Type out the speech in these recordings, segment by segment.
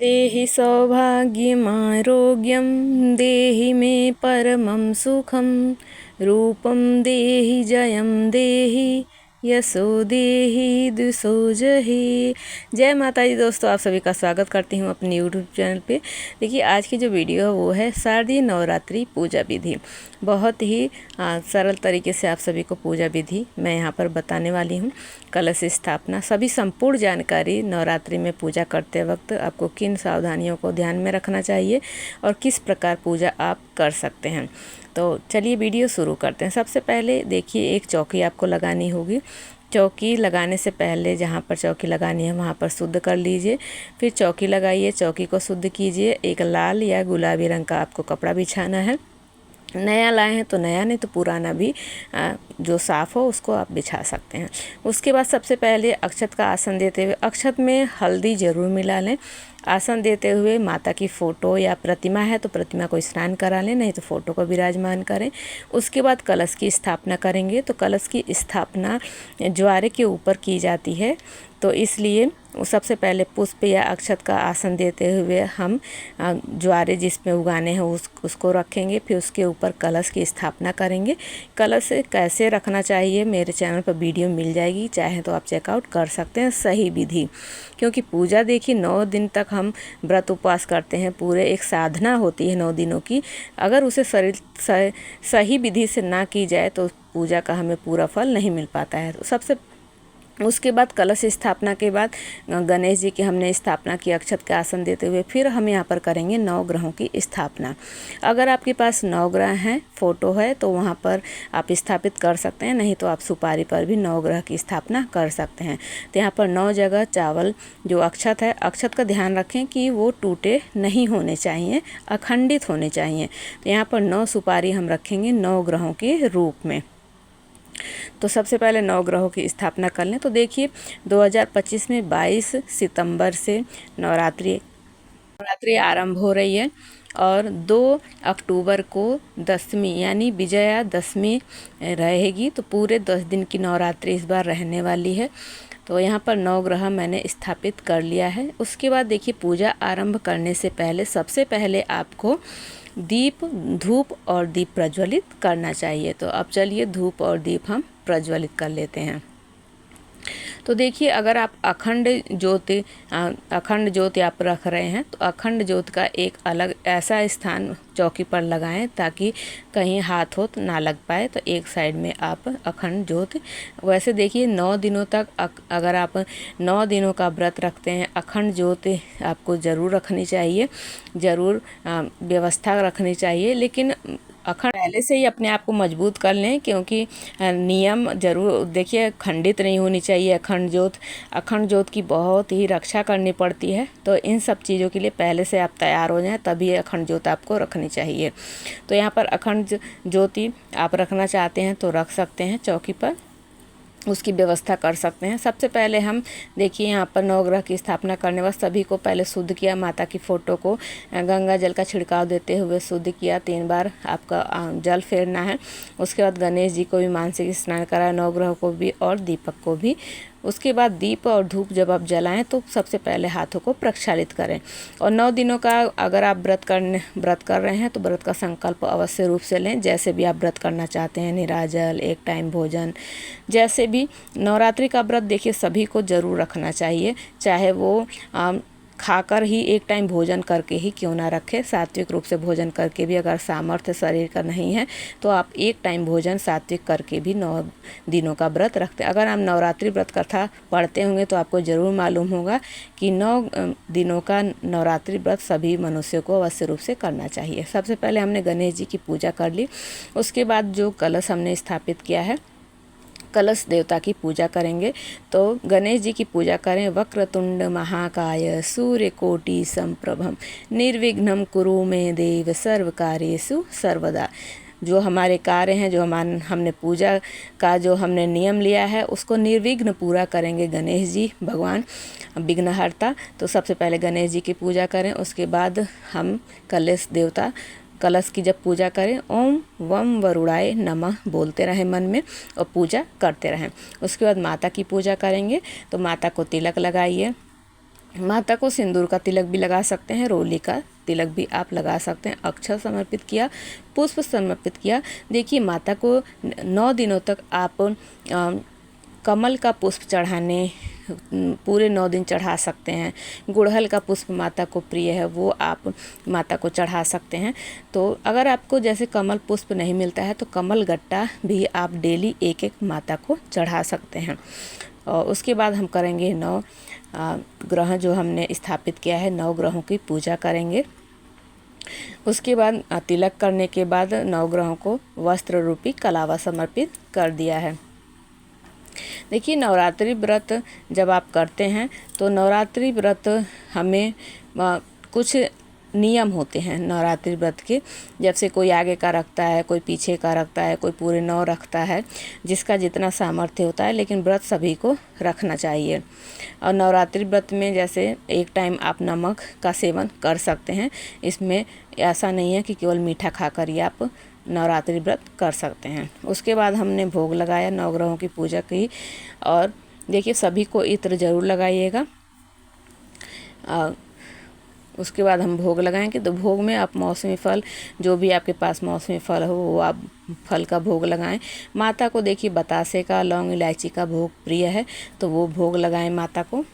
देहि सौभाग्यमारोग्यं देहि मे परमं सुखं रूपं देहि जयं देहि यशो देहि दिशो जहि। जय माता दी। दोस्तों, आप सभी का स्वागत करती हूँ अपने यूट्यूब चैनल पे। देखिए, आज की जो वीडियो है वो है शारदीय नवरात्रि पूजा विधि। बहुत ही सरल तरीके से आप सभी को पूजा विधि मैं यहाँ पर बताने वाली हूँ। कलश स्थापना, सभी संपूर्ण जानकारी नवरात्रि में पूजा करते वक्त आपको किन सावधानियों को ध्यान में रखना चाहिए और किस प्रकार पूजा आप कर सकते हैं। तो चलिए वीडियो शुरू करते हैं। सबसे पहले देखिए, एक चौकी आपको लगानी होगी। चौकी लगाने से पहले जहाँ पर चौकी लगानी है वहाँ पर शुद्ध कर लीजिए। फिर चौकी लगाइए, चौकी को शुद्ध कीजिए। एक लाल या गुलाबी रंग का आपको कपड़ा बिछाना है। नया लाए हैं तो नया, नहीं तो पुराना भी जो साफ़ हो उसको आप बिछा सकते हैं। उसके बाद सबसे पहले अक्षत का आसन देते हुए अक्षत में हल्दी ज़रूर मिला लें। आसन देते हुए माता की फ़ोटो या प्रतिमा है तो प्रतिमा को स्नान करा लें, नहीं तो फ़ोटो को विराजमान करें। उसके बाद कलश की स्थापना करेंगे। तो कलश की स्थापना ज्वारे के ऊपर की जाती है, तो इसलिए सबसे पहले पुष्प या अक्षत का आसन देते हुए हम ज्वारे जिसमें उगाने हैं उसको रखेंगे। फिर उसके ऊपर कलश की स्थापना करेंगे। कलश कैसे रखना चाहिए मेरे चैनल पर वीडियो मिल जाएगी, चाहे तो आप चेकआउट कर सकते हैं। सही विधि, क्योंकि पूजा देखिए 9 दिन तक हम व्रत उपवास करते हैं, पूरे एक साधना होती है 9 दिनों की। अगर उसे सही विधि से ना की जाए तो पूजा का हमें पूरा फल नहीं मिल पाता है। तो उसके बाद कलश स्थापना के बाद गणेश जी की हमने स्थापना की अक्षत के आसन देते हुए। फिर हम यहाँ पर करेंगे 9 ग्रहों की स्थापना। अगर आपके पास 9 ग्रह हैं, फ़ोटो है, तो वहाँ पर आप स्थापित कर सकते हैं, नहीं तो आप सुपारी पर भी 9 ग्रह की स्थापना कर सकते हैं। तो यहाँ पर 9 जगह चावल जो अक्षत है, अक्षत का ध्यान रखें कि वो टूटे नहीं होने चाहिए, अखंडित होने चाहिए। तो यहाँ पर 9 सुपारी हम रखेंगे 9 ग्रहों के रूप में। तो सबसे पहले 9 ग्रहों की स्थापना कर लें। तो देखिए 2025 में 22 सितंबर से नवरात्रि आरंभ हो रही है और 2 अक्टूबर को दशमी यानी विजया दशमी रहेगी। तो पूरे 10 दिन की नवरात्रि इस बार रहने वाली है। तो यहाँ पर 9 ग्रह मैंने स्थापित कर लिया है। उसके बाद देखिए, पूजा आरंभ करने से पहले सबसे पहले आपको दीप, धूप और दीप प्रज्वलित करना चाहिए। तो अब चलिए धूप और दीप हम प्रज्वलित कर लेते हैं। तो देखिए, अगर आप अखंड ज्योति आप रख रहे हैं तो अखंड ज्योत का एक अलग ऐसा स्थान चौकी पर लगाएं ताकि कहीं हाथ ना लग पाए। तो एक साइड में आप अखंड ज्योत, वैसे देखिए 9 दिनों तक अगर आप 9 दिनों का व्रत रखते हैं, अखंड ज्योत आपको ज़रूर रखनी चाहिए, ज़रूर व्यवस्था रखनी चाहिए। लेकिन अखंड पहले से ही अपने आप को मजबूत कर लें, क्योंकि नियम जरूर देखिए खंडित नहीं होनी चाहिए। अखंड ज्योत की बहुत ही रक्षा करनी पड़ती है। तो इन सब चीज़ों के लिए पहले से आप तैयार हो जाएं, तभी अखंड ज्योत आपको रखनी चाहिए। तो यहाँ पर अखंड ज्योति आप रखना चाहते हैं तो रख सकते हैं, चौकी पर उसकी व्यवस्था कर सकते हैं। सबसे पहले हम देखिए यहाँ पर 9 ग्रह की स्थापना करने बाद सभी को पहले शुद्ध किया। माता की फ़ोटो को गंगा जल का छिड़काव देते हुए शुद्ध किया। 3 बार आपका जल फेरना है। उसके बाद गणेश जी को भी मानसिक स्नान कराया, 9 ग्रहों को भी और दीपक को भी। उसके बाद दीप और धूप जब आप जलाएं तो सबसे पहले हाथों को प्रक्षालित करें। और 9 दिनों का अगर आप व्रत कर रहे हैं तो व्रत का संकल्प अवश्य रूप से लें। जैसे भी आप व्रत करना चाहते हैं, निराजल, एक टाइम भोजन, जैसे भी। नवरात्रि का व्रत देखिए सभी को ज़रूर रखना चाहिए, चाहे वो खाकर ही एक टाइम भोजन करके ही क्यों ना रखें। सात्विक रूप से भोजन करके भी अगर सामर्थ्य शरीर का नहीं है तो आप एक टाइम भोजन सात्विक करके भी 9 दिनों का व्रत रखते हैं। अगर आप नवरात्रि व्रत कथा पढ़ते होंगे तो आपको ज़रूर मालूम होगा कि 9 दिनों का नवरात्रि व्रत सभी मनुष्यों को अवश्य रूप से करना चाहिए। सबसे पहले हमने गणेश जी की पूजा कर ली। उसके बाद जो कलश हमने स्थापित किया है, कलश देवता की पूजा करेंगे। तो गणेश जी की पूजा करें। वक्रतुंड महाकाय सूर्यकोटि समप्रभम निर्विघ्नं कुरु मे देव सर्वकार्येषु सर्वदा। जो हमारे कार्य हैं, जो हमने पूजा का जो हमने नियम लिया है, उसको निर्विघ्न पूरा करेंगे गणेश जी भगवान विघ्नहर्ता। तो सबसे पहले गणेश जी की पूजा करें। उसके बाद हम कलश की जब पूजा करें, ओम वम वरुणाय नमः बोलते रहें मन में और पूजा करते रहें। उसके बाद माता की पूजा करेंगे। तो माता को तिलक लगाइए, माता को सिंदूर का तिलक भी लगा सकते हैं, रोली का तिलक भी आप लगा सकते हैं। अक्षत समर्पित किया, पुष्प समर्पित किया। देखिए माता को 9 दिनों तक आप कमल का पुष्प चढ़ाने पूरे 9 दिन चढ़ा सकते हैं। गुड़हल का पुष्प माता को प्रिय है, वो आप माता को चढ़ा सकते हैं। तो अगर आपको जैसे कमल पुष्प नहीं मिलता है तो कमल गट्टा भी आप डेली एक एक माता को चढ़ा सकते हैं। और उसके बाद हम करेंगे 9 ग्रह जो हमने स्थापित किया है, 9 ग्रहों की पूजा करेंगे। उसके बाद तिलक करने के बाद 9 ग्रहों को वस्त्र रूपी कलावा समर्पित कर दिया है। देखिए नवरात्रि व्रत जब आप करते हैं तो नवरात्रि व्रत हमें कुछ नियम होते हैं नवरात्रि व्रत के। जब से कोई आगे का रखता है, कोई पीछे का रखता है, कोई पूरे 9 रखता है, जिसका जितना सामर्थ्य होता है, लेकिन व्रत सभी को रखना चाहिए। और नवरात्रि व्रत में जैसे एक टाइम आप नमक का सेवन कर सकते हैं। इसमें ऐसा नहीं है कि केवल मीठा खाकर ही आप नवरात्रि व्रत कर सकते हैं। उसके बाद हमने भोग लगाया, 9 ग्रहों की पूजा की। और देखिए सभी को इत्र ज़रूर लगाइएगा। उसके बाद हम भोग लगाएंगे। तो भोग में आप मौसमी फल, जो भी आपके पास मौसमी फल हो वो आप फल का भोग लगाएं। माता को देखिए बतासे का, लौंग, इलायची का भोग प्रिय है, तो वो भोग लगाएं माता को।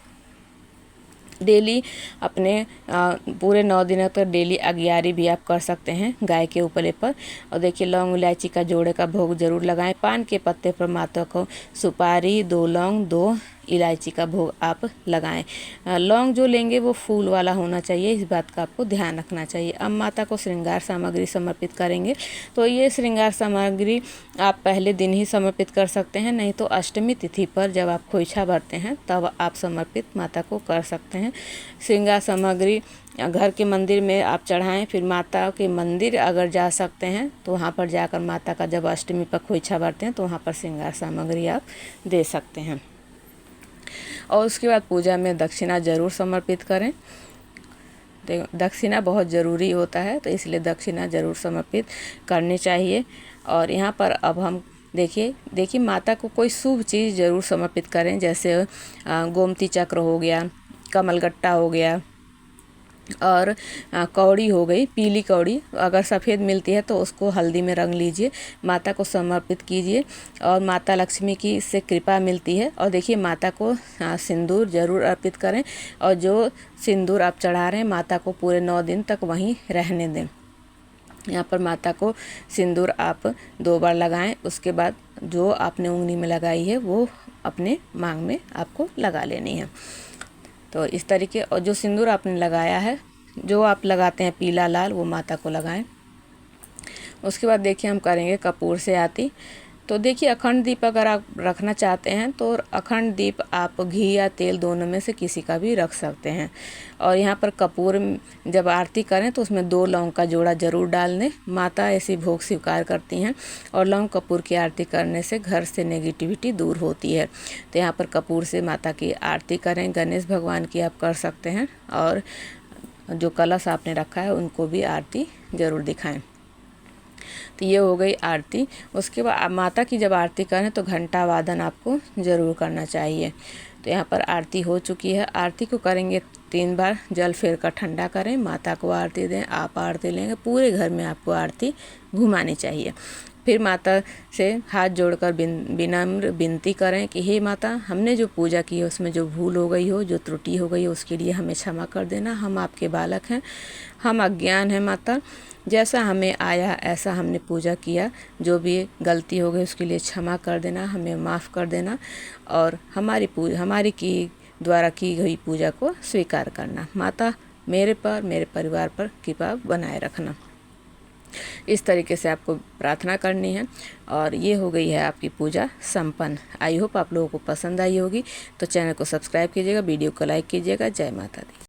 डेली अपने पूरे 9 दिनों तक डेली अगियारी भी आप कर सकते हैं गाय के उपले पर। और देखिए लौंग इलायची का जोड़े का भोग जरूर लगाएं। पान के पत्ते पर माता को सुपारी, 2 लौंग, 2 इलायची का भोग आप लगाएं। लौंग जो लेंगे वो फूल वाला होना चाहिए, इस बात का आपको ध्यान रखना चाहिए। अब माता को श्रृंगार सामग्री समर्पित करेंगे। तो ये श्रृंगार सामग्री आप पहले दिन ही समर्पित कर सकते हैं, नहीं तो अष्टमी तिथि पर जब आप खोइछा भरते हैं तब आप समर्पित माता को कर सकते हैं। श्रृंगार सामग्री घर के मंदिर में आप चढ़ाएं। फिर माता के मंदिर अगर जा सकते हैं तो वहाँ पर जाकर माता का जब अष्टमी पर खोइछा भरते हैं तो वहाँ पर श्रृंगार सामग्री आप दे सकते हैं। और उसके बाद पूजा में दक्षिणा ज़रूर समर्पित करें। दक्षिणा बहुत ज़रूरी होता है, तो इसलिए दक्षिणा ज़रूर समर्पित करनी चाहिए। और यहाँ पर अब हम देखिए माता को कोई शुभ चीज़ ज़रूर समर्पित करें। जैसे गोमती चक्र हो गया, कमलगट्टा हो गया, और कौड़ी हो गई, पीली कौड़ी। अगर सफ़ेद मिलती है तो उसको हल्दी में रंग लीजिए, माता को समर्पित कीजिए और माता लक्ष्मी की इससे कृपा मिलती है। और देखिए माता को सिंदूर ज़रूर अर्पित करें, और जो सिंदूर आप चढ़ा रहे हैं माता को पूरे 9 दिन तक वहीं रहने दें। यहाँ पर माता को सिंदूर आप 2 बार लगाएं। उसके बाद जो आपने उंगली में लगाई है वो अपने मांग में आपको लगा लेनी है। तो इस तरीके, और जो सिंदूर आपने लगाया है, जो आप लगाते हैं पीला लाल, वो माता को लगाएं। उसके बाद देखिए हम करेंगे कपूर से आरती। तो देखिए अखंड दीप अगर आप रखना चाहते हैं तो अखंड दीप आप घी या तेल दोनों में से किसी का भी रख सकते हैं। और यहाँ पर कपूर जब आरती करें तो उसमें 2 लौंग का जोड़ा ज़रूर डाल दें। माता ऐसी भोग स्वीकार करती हैं, और लौंग कपूर की आरती करने से घर से नेगेटिविटी दूर होती है। तो यहाँ पर कपूर से माता की आरती करें। गणेश भगवान की आप कर सकते हैं, और जो कलश आपने रखा है उनको भी आरती ज़रूर दिखाएं। तो ये हो गई आरती। उसके बाद माता की जब आरती करें तो घंटा वादन आपको ज़रूर करना चाहिए। तो यहाँ पर आरती हो चुकी है। आरती को करेंगे 3 बार, जल फेर कर ठंडा करें, माता को आरती दें, आप आरती लेंगे, पूरे घर में आपको आरती घुमानी चाहिए। फिर माता से हाथ जोड़कर विनम्र विनती करें कि हे माता, हमने जो पूजा की है उसमें जो भूल हो गई हो, जो त्रुटि हो गई हो, उसके लिए हमें क्षमा कर देना। हम आपके बालक हैं, हम अज्ञान हैं माता, जैसा हमें आया ऐसा हमने पूजा किया, जो भी गलती हो गई उसके लिए क्षमा कर देना, हमें माफ़ कर देना, और हमारी द्वारा की गई पूजा को स्वीकार करना। माता मेरे पर, मेरे परिवार पर कृपा बनाए रखना। इस तरीके से आपको प्रार्थना करनी है, और ये हो गई है आपकी पूजा संपन्न। आई होप आप लोगों को पसंद आई होगी। तो चैनल को सब्सक्राइब कीजिएगा, वीडियो को लाइक कीजिएगा। जय माता दी।